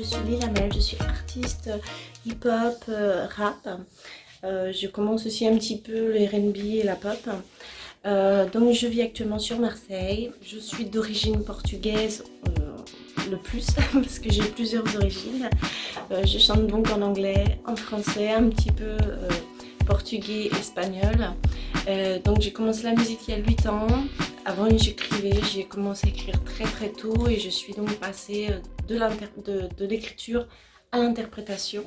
suis Lila Mel, je suis artiste hip-hop, rap. Je commence aussi un petit peu le R&B et la pop. Donc je vis actuellement sur Marseille. Je suis d'origine portugaise le plus parce que j'ai plusieurs origines. Je chante donc en anglais, en français, un petit peu portugais, espagnol. Donc j'ai commencé la musique il y a 8 ans. Avant j'écrivais, j'ai commencé à écrire très tôt et je suis donc passée de l'écriture à l'interprétation.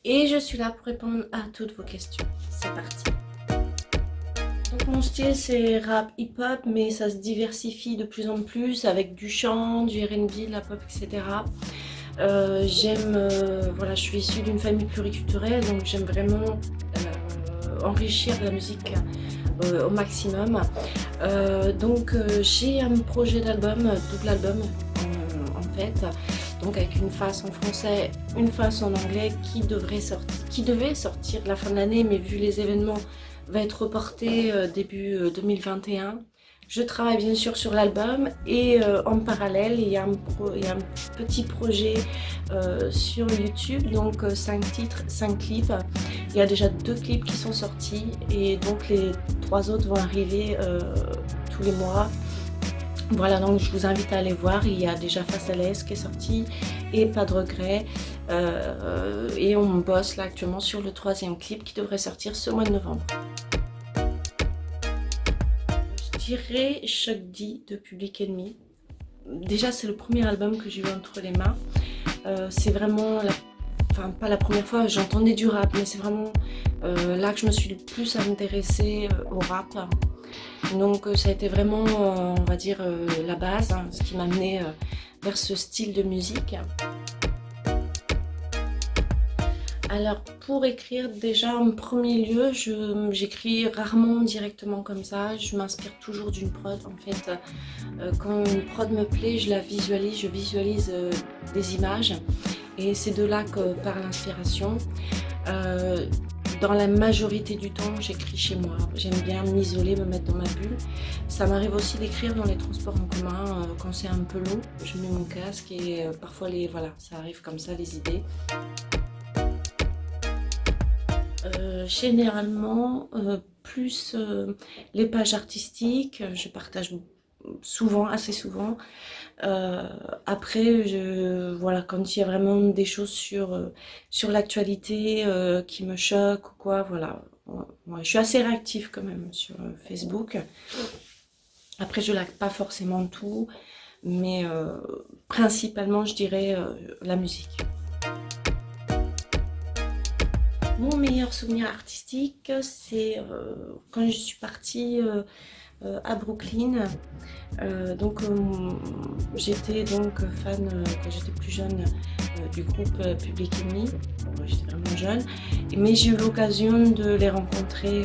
Et je suis là pour répondre à toutes vos questions. C'est parti. Donc mon style c'est rap hip-hop, mais ça se diversifie de plus en plus avec du chant, du R&B, de la pop, etc. Voilà, je suis issue d'une famille pluriculturelle, donc j'aime vraiment enrichir la musique au maximum. J'ai un projet d'album, double album en fait, donc avec une face en français, une face en anglais qui devait sortir la fin de l'année, mais vu les événements va être reporté début 2021. Je travaille bien sûr sur l'album et en parallèle il y a un petit projet sur YouTube, donc 5 titres, 5 clips. Il y a déjà 2 clips qui sont sortis et donc les 3 autres vont arriver tous les mois. Voilà, donc je vous invite à aller voir. Il y a déjà Face à l'Est qui est sorti et Pas de regret. Et on bosse là actuellement sur le 3e clip qui devrait sortir ce mois de novembre. Je dirais Choc D de Public Enemy. Déjà c'est le premier album que j'ai eu entre les mains. C'est vraiment, pas la première fois, j'entendais du rap, mais c'est vraiment là que je me suis le plus intéressée au rap. Donc ça a été vraiment, on va dire, la base, hein, ce qui m'a amené vers ce style de musique. Alors pour écrire, déjà en premier lieu, j'écris rarement directement comme ça, je m'inspire toujours d'une prod. En fait, quand une prod me plaît, je visualise des images et c'est de là que part l'inspiration. Dans la majorité du temps, j'écris chez moi. J'aime bien m'isoler, me mettre dans ma bulle. Ça m'arrive aussi d'écrire dans les transports en commun quand c'est un peu long. Je mets mon casque et parfois voilà, ça arrive comme ça les idées. Généralement, plus les pages artistiques, je partage souvent, assez souvent. Après, voilà, quand il y a vraiment des choses sur l'actualité qui me choquent ou quoi, voilà. Ouais, je suis assez réactive quand même sur Facebook. Après, je like pas forcément tout, mais principalement, je dirais la musique. Mon meilleur souvenir artistique, c'est quand je suis partie à Brooklyn. J'étais donc fan, quand j'étais plus jeune, du groupe Public Enemy. Bon, j'étais vraiment jeune, mais j'ai eu l'occasion de les rencontrer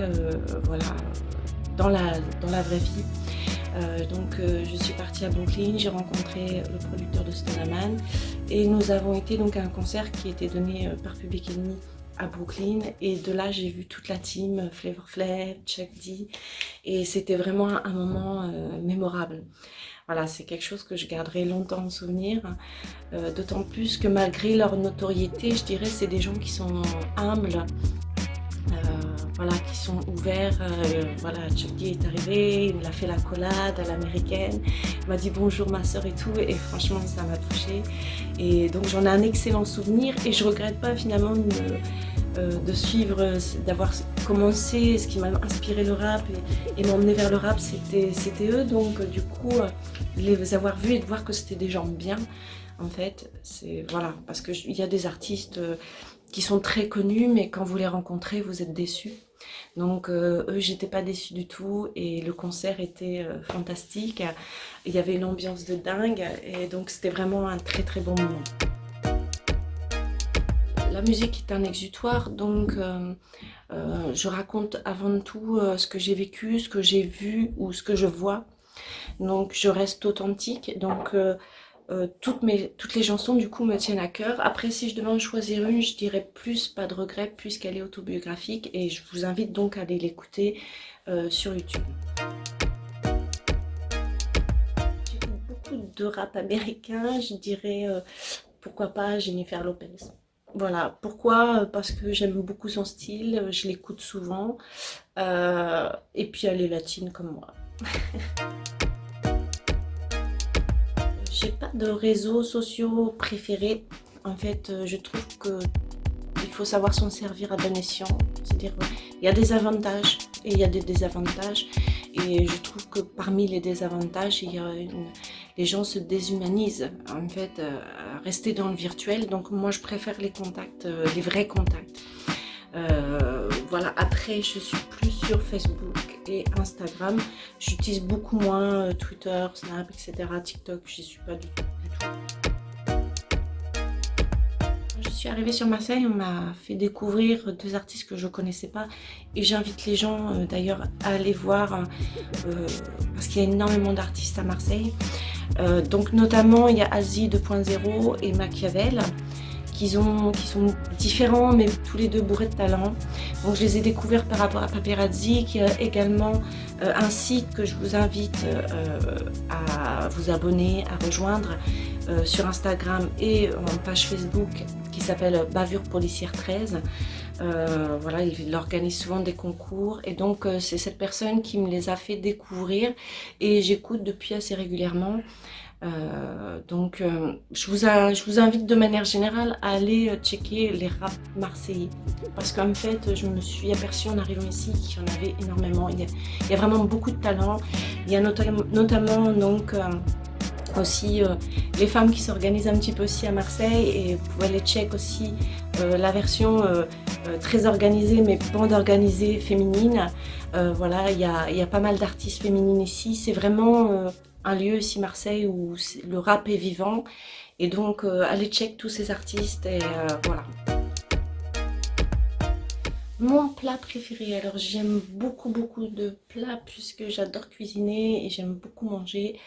voilà, dans la vraie vie. Je suis partie à Brooklyn, j'ai rencontré le producteur de Stone Man et nous avons été donc à un concert qui était donné par Public Enemy à Brooklyn, et de là j'ai vu toute la team, Flavor Flav, Chuck D, et c'était vraiment un moment mémorable. Voilà, c'est quelque chose que je garderai longtemps en souvenir, d'autant plus que malgré leur notoriété, je dirais c'est des gens qui sont humbles, voilà, qui sont ouverts. Voilà, Chuck D est arrivé, il m'a fait la collade à l'américaine, il m'a dit bonjour ma soeur et tout, et franchement ça m'a touchée. Et donc j'en ai un excellent souvenir et je regrette pas finalement de suivre, d'avoir commencé, ce qui m'a inspiré le rap et m'emmener vers le rap, c'était eux. Donc du coup, les avoir vus et de voir que c'était des gens bien, en fait, c'est voilà, parce qu'il y a des artistes qui sont très connus, mais quand vous les rencontrez, vous êtes déçus. Donc eux, j'étais pas déçue du tout et le concert était fantastique. Il y avait une ambiance de dingue et donc c'était vraiment un très bon moment. La musique est un exutoire, donc je raconte avant tout ce que j'ai vécu, ce que j'ai vu ou ce que je vois. Donc je reste authentique, donc toutes les chansons du coup me tiennent à cœur. Après, si je devais en choisir une, je dirais plus Pas de regret puisqu'elle est autobiographique et je vous invite donc à aller l'écouter sur YouTube. J'écoute beaucoup de rap américain, je dirais pourquoi pas Jennifer Lopez. Voilà, pourquoi? Parce que j'aime beaucoup son style, je l'écoute souvent, et puis elle est latine comme moi. J'ai pas de réseaux sociaux préférés. En fait, je trouve que il faut savoir s'en servir à bon escient. C'est-à-dire, il y a des avantages et il y a des désavantages. Et je trouve que parmi les désavantages, les gens se déshumanisent. En fait, à rester dans le virtuel. Donc moi, je préfère les contacts, les vrais contacts. Voilà, après je suis plus sur Facebook et Instagram, j'utilise beaucoup moins Twitter, Snap, etc. TikTok, j'y suis pas du tout. Je suis arrivée sur Marseille, on m'a fait découvrir 2 artistes que je connaissais pas et j'invite les gens d'ailleurs à aller voir parce qu'il y a énormément d'artistes à Marseille. Donc notamment il y a Asie 2.0 et Machiavel. Qui sont différents mais tous les deux bourrés de talent. Donc je les ai découverts par rapport à Paparazzi qui a également un site que je vous invite à vous abonner, à rejoindre sur Instagram et en page Facebook qui s'appelle Bavure Policière 13. Voilà, il organise souvent des concours et donc c'est cette personne qui me les a fait découvrir et j'écoute depuis assez régulièrement. Donc je vous invite de manière générale à aller checker les rap marseillais parce qu'en fait je me suis aperçue en arrivant ici qu'il y en avait énormément, il y a vraiment beaucoup de talent, il y a notamment donc aussi les femmes qui s'organisent un petit peu aussi à Marseille et vous pouvez aller check aussi la version très organisée mais bande organisée féminine. Voilà, il y a pas mal d'artistes féminines ici, c'est vraiment un lieu ici Marseille où le rap est vivant et donc allez check tous ces artistes et voilà. Mon plat préféré, alors j'aime beaucoup de plats puisque j'adore cuisiner et j'aime beaucoup manger.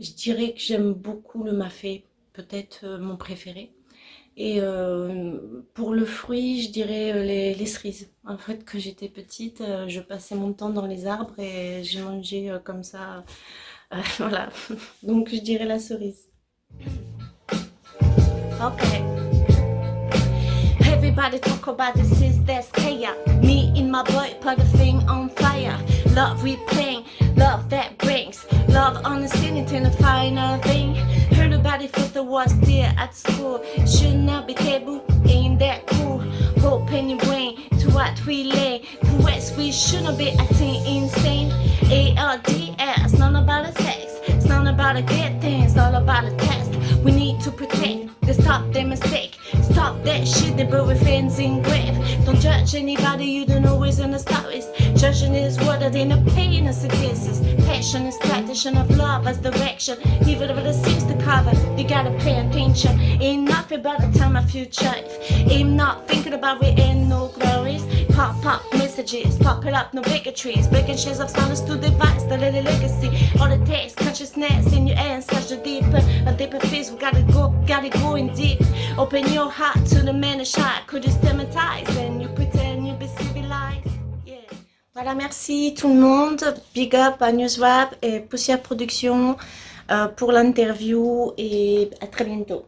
Je dirais que j'aime beaucoup le mafé, peut-être mon préféré. Et pour le fruit, je dirais les cerises. En fait, quand j'étais petite, je passais mon temps dans les arbres et j'ai mangé comme ça. Voilà, donc je dirais la cerise. Okay. Everybody talk about this is that's chaos. Me in my boy put the thing on fire. Love we playing, love that brings love on the scene into the final thing. Heard about it first, the was there at school. Should not be taboo, ain't that cool? Open your brain to what we lay. To West we shouldn't be acting insane. ALDS, none about the sex. It's not about a good thing, it's all about a test. We need to protect, to stop their mistake. Stop that shit, they bury fans in grave. Don't judge anybody, you don't always understand it. Judging is what it ain't a pain as it is. Passion is tradition of love as direction. Even if it seems to cover, you gotta pay attention. Ain't nothing but a time of future. Ain't not thinking about we ain't no glories. Pop messages, pop it up, no bigotries. Breaking shares of silence to devise the little legacy. All the taste, consciousness in your ancestors, a deeper phase. We gotta go in deep. Open your heart to the man shot. Could you stigmatize and you pretend you be civilized? Yeah. Voilà, merci tout le monde. Big up à Newswap et Poussière Production pour l'interview et à très bientôt.